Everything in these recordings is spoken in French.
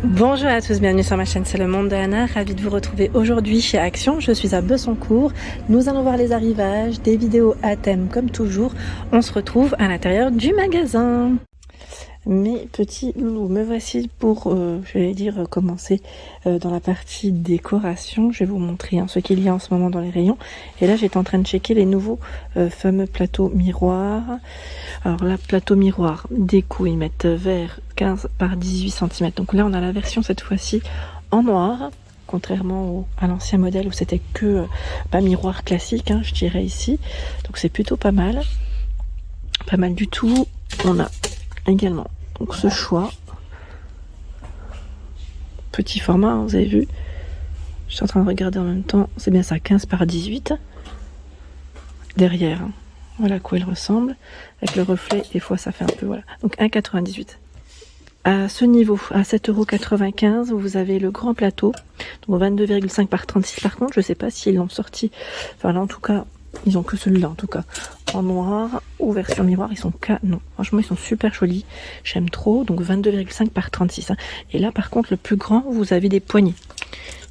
Bonjour à tous, bienvenue sur ma chaîne C'est le monde de Anna, ravie de vous retrouver aujourd'hui chez Action. Je suis à Bessancourt, nous allons voir les arrivages, des vidéos à thème comme toujours. On se retrouve à l'intérieur du magasin. Mes petits loulous, me voici pour, commencer dans la partie décoration. Je vais vous montrer ce qu'il y a en ce moment dans les rayons. Et là, j'étais en train de checker les nouveaux fameux plateaux miroirs. Alors là, plateau miroir déco, ils mettent vert 15 par 18 cm. Donc là, on a la version cette fois-ci en noir, contrairement à l'ancien modèle où c'était que miroir classique, je dirais ici. Donc c'est plutôt pas mal du tout. On a également donc ce choix petit format, vous avez vu, je suis en train de regarder en même temps, c'est bien ça, 15 par 18 derrière, voilà à quoi il ressemble avec le reflet, des fois ça fait un peu, voilà, donc 1,98. À ce niveau, à 7,95 €, vous avez le grand plateau, donc 22,5 par 36. Par contre, je sais pas s'ils l'ont sorti, enfin là en tout cas, ils ont que celui-là en tout cas, en noir ou version miroir, ils sont canon. Franchement, ils sont super jolis, j'aime trop. Donc 22,5 par 36. Et là, par contre, le plus grand, vous avez des poignées.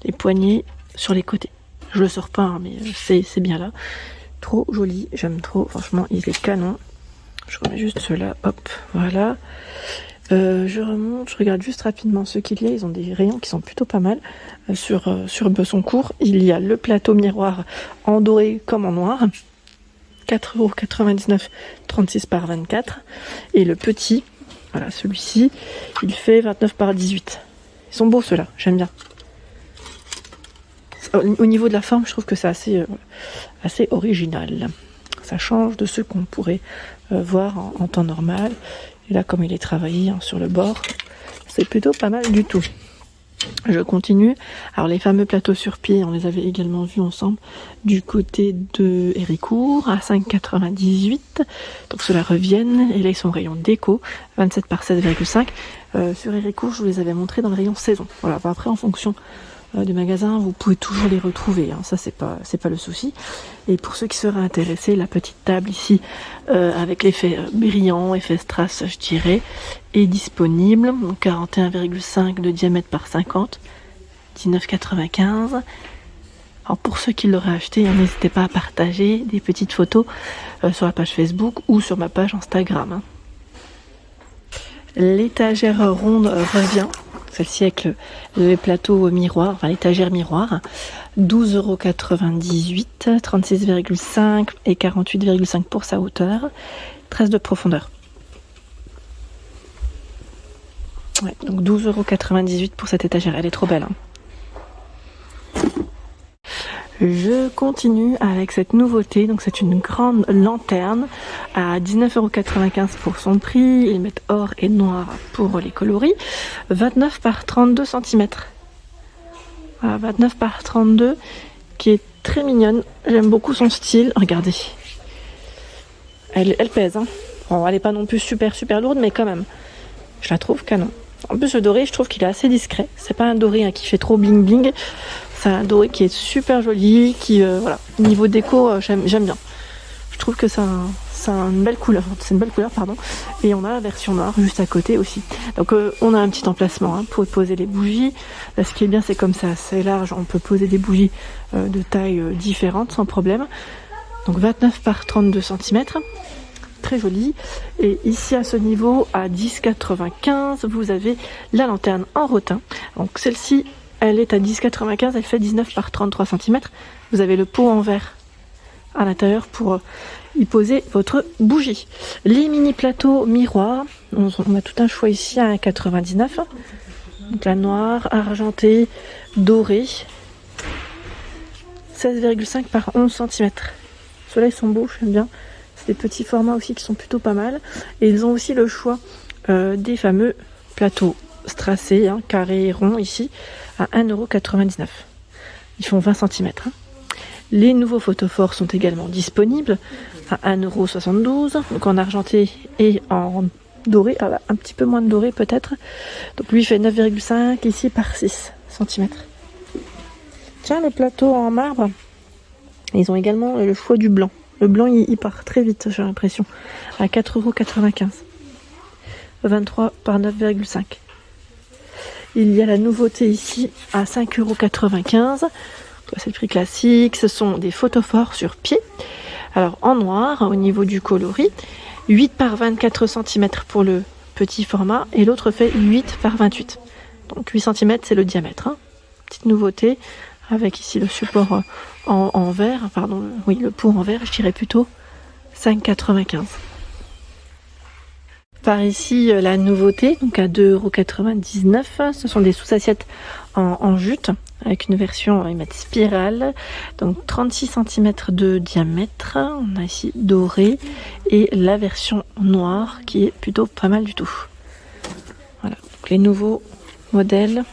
Les poignées sur les côtés. Je le sors pas, mais c'est bien là. Trop joli, j'aime trop. Franchement, il est canon. Je remets juste ceux-là, hop, voilà. Je remonte, je regarde juste rapidement ce qu'il y a. Ils ont des rayons qui sont plutôt pas mal sur Bessancourt. Il y a le plateau miroir en doré comme en noir, 4,99 €, 36 par 24. Et le petit, voilà, celui-ci, il fait 29 par 18. Ils sont beaux ceux-là, j'aime bien. Au niveau de la forme, je trouve que c'est assez original. Ça change de ce qu'on pourrait voir en temps normal. Et là, comme il est travaillé sur le bord, c'est plutôt pas mal du tout. Je continue. Alors les fameux plateaux sur pied, on les avait également vus ensemble du côté de Héricourt à 5,98. Donc ceux-là reviennent. Et là, ils sont rayon déco, 27 par 16,5. Sur Héricourt, je vous les avais montrés dans le rayon saison. Voilà. Après, en fonction du magasin, vous pouvez toujours les retrouver, ça c'est pas le souci. Et pour ceux qui seraient intéressés, la petite table ici avec l'effet brillant, effet strass je dirais, est disponible. Donc 41,5 de diamètre par 50, 19,95. Alors pour ceux qui l'auraient acheté, n'hésitez pas à partager des petites photos sur la page Facebook ou sur ma page Instagram. L'étagère ronde revient, celle-ci avec le plateau miroir, enfin l'étagère miroir, 12,98 €, 36,5 et 48,5 pour sa hauteur, 13 de profondeur. Ouais, donc 12,98 € pour cette étagère, elle est trop belle. Je continue avec cette nouveauté, donc c'est une grande lanterne à 19,95 € pour son prix. Ils mettent or et noir pour les coloris, 29 par 32 cm. Voilà, 29 par 32, qui est très mignonne. J'aime beaucoup son style. Regardez, elle pèse. Bon, elle n'est pas non plus super lourde, mais quand même, je la trouve canon. En plus, le doré, je trouve qu'il est assez discret. C'est pas un doré qui fait trop bling bling. C'est un doré qui est super joli, voilà, niveau déco, j'aime bien. Je trouve que c'est une belle couleur, pardon. Et on a la version noire juste à côté aussi. Donc on a un petit emplacement pour poser les bougies. Là, ce qui est bien, c'est comme c'est assez large, on peut poser des bougies de taille différente sans problème. Donc 29 par 32 cm. Très joli. Et ici à ce niveau, à 10,95, vous avez la lanterne en rotin. Donc celle-ci, elle est à 10,95, elle fait 19 par 33 cm. Vous avez le pot en verre à l'intérieur pour y poser votre bougie. Les mini plateaux miroirs, on a tout un choix ici à 1,99 €. Donc la noire, argentée, dorée, 16,5 par 11 cm. Ceux-là, ils sont beaux, j'aime bien. C'est des petits formats aussi qui sont plutôt pas mal. Et ils ont aussi le choix des fameux plateaux strassés, carrés et ronds ici, à 1,99 €. Ils font 20 cm. Les nouveaux photophores sont également disponibles à 1,72 €, donc en argenté et en doré, un petit peu moins de doré peut-être. Donc lui il fait 9,5 ici par 6 cm. Tiens, les plateaux en marbre, ils ont également le choix du blanc. Le blanc il part très vite, j'ai l'impression, à 4,95 €. 23 par 9,5. Il y a la nouveauté ici à 5,95 €. C'est le prix classique. Ce sont des photophores sur pied. Alors en noir, au niveau du coloris, 8 par 24 cm pour le petit format et l'autre fait 8 par 28. Donc 8 cm c'est le diamètre. Hein. Petite nouveauté avec ici le support en verre, pardon, oui le pot en verre, je dirais plutôt 5,95 €. Par ici la nouveauté, donc à 2,99 €, ce sont des sous-assiettes en jute avec une version spirale, donc 36 cm de diamètre. On a ici doré et la version noire qui est plutôt pas mal du tout. Voilà, donc les nouveaux modèles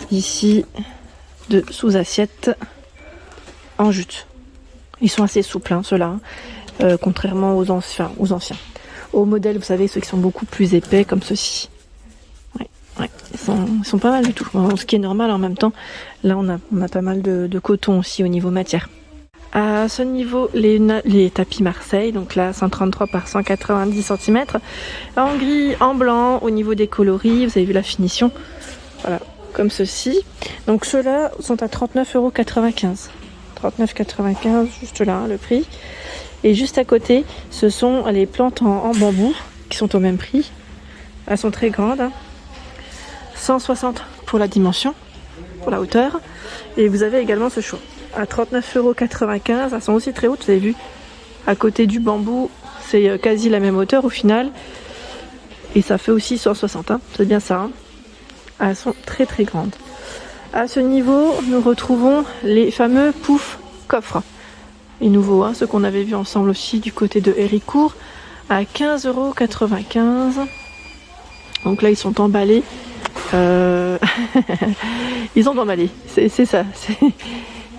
ici de sous-assiettes en jute. Ils sont assez souples hein, ceux-là, contrairement aux anciens. Aux modèles, vous savez, ceux qui sont beaucoup plus épais comme ceux-ci. Ouais, ils sont pas mal du tout. Bon, ce qui est normal en même temps. Là, on a pas mal de coton aussi au niveau matière. À ce niveau, les tapis Marseille, donc là 133 par 190 cm, en gris, en blanc, au niveau des coloris, vous avez vu la finition, voilà, comme ceci. Donc ceux-là sont à 39,95 €. 39,95 €, juste là, hein, le prix. Et juste à côté, ce sont les plantes en bambou, qui sont au même prix. Elles sont très grandes, hein. 160 pour la dimension, pour la hauteur. Et vous avez également ce choix. À 39,95 €, elles sont aussi très hautes, vous avez vu. À côté du bambou, c'est quasi la même hauteur au final. Et ça fait aussi 160, hein. C'est bien ça. Hein. Elles sont très très grandes. À ce niveau, nous retrouvons les fameux poufs coffres. Les nouveaux, hein, ceux qu'on avait vus ensemble aussi du côté de Héricourt, à 15,95 €. Donc là, ils sont emballés. Ils ont emballé, c'est ça.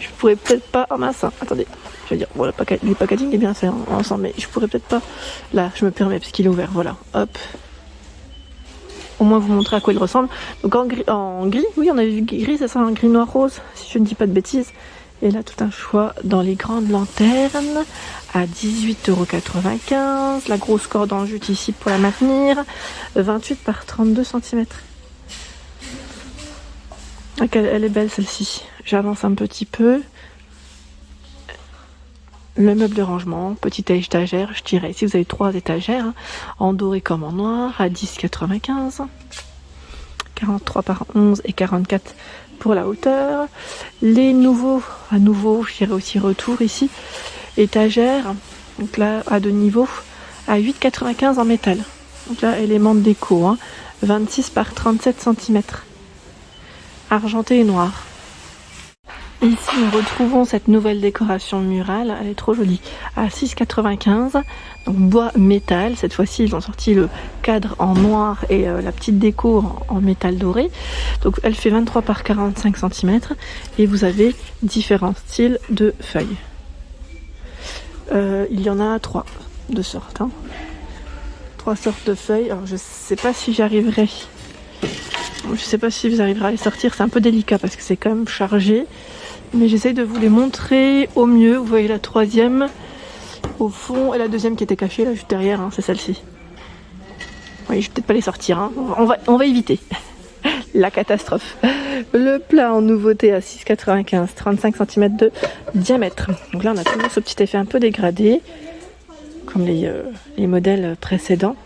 Je pourrais peut-être pas. Oh mince, attendez. Je vais dire, voilà, le packaging est bien fait ensemble, mais je pourrais peut-être pas. Là, je me permets parce qu'il est ouvert. Voilà, hop. Au moins vous montrer à quoi il ressemble. Donc en gris, oui, on a vu gris, c'est ça, un gris noir rose, si je ne dis pas de bêtises. Et là, tout un choix dans les grandes lanternes à 18,95 €. La grosse corde en jute ici pour la maintenir, 28 par 32 cm. Elle est belle celle-ci. J'avance un petit peu. Le meuble de rangement, petite étagère, je dirais. Si vous avez 3 étagères, hein, en doré comme en noir, à 10,95 €. 43 par 11 et 44 pour la hauteur. Les nouveaux, à nouveau, je dirais aussi retour ici. Étagère, donc là à 2 niveaux, à 8,95 € en métal. Donc là, élément de déco, hein, 26 par 37 cm. Argenté et noir. Ici, nous retrouvons cette nouvelle décoration murale. Elle est trop jolie. À 6,95 €. Donc bois métal. Cette fois-ci, ils ont sorti le cadre en noir et la petite déco en métal doré. Donc elle fait 23 par 45 cm. Et vous avez différents styles de feuilles. Il y en a 3 de sortes. Hein. 3 sortes de feuilles. Alors je sais pas si j'arriverai. Je sais pas si vous arriverez à les sortir. C'est un peu délicat parce que c'est quand même chargé. Mais j'essaye de vous les montrer au mieux. Vous voyez la 3e au fond et la 2e qui était cachée là juste derrière, hein, c'est celle-ci. Oui, je vais peut-être pas les sortir, hein. On va éviter la catastrophe. Le plat en nouveauté à 6,95 €, 35 cm de diamètre. Donc là on a toujours ce petit effet un peu dégradé, comme les modèles précédents.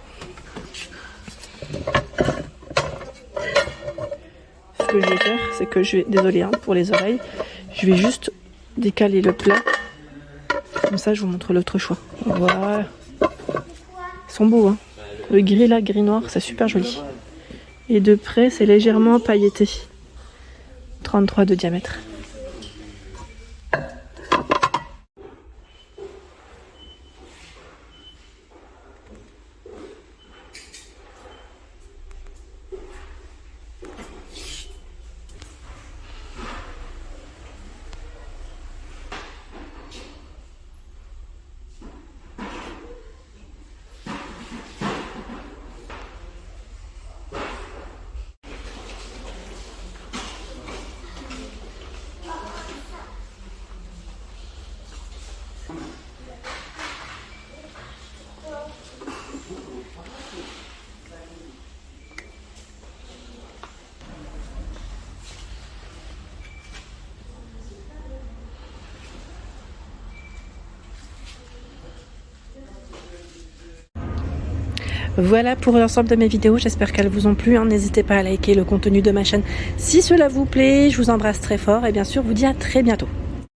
Ce que je vais faire, c'est que désolé hein, pour les oreilles, je vais juste décaler le plat. Comme ça, je vous montre l'autre choix. Voilà. Ils sont beaux, hein. Le gris là, gris noir, c'est super joli. Et de près, c'est légèrement pailleté. 33 de diamètre. Voilà pour l'ensemble de mes vidéos, j'espère qu'elles vous ont plu. N'hésitez pas à liker le contenu de ma chaîne si cela vous plaît. Je vous embrasse très fort et bien sûr, vous dis à très bientôt.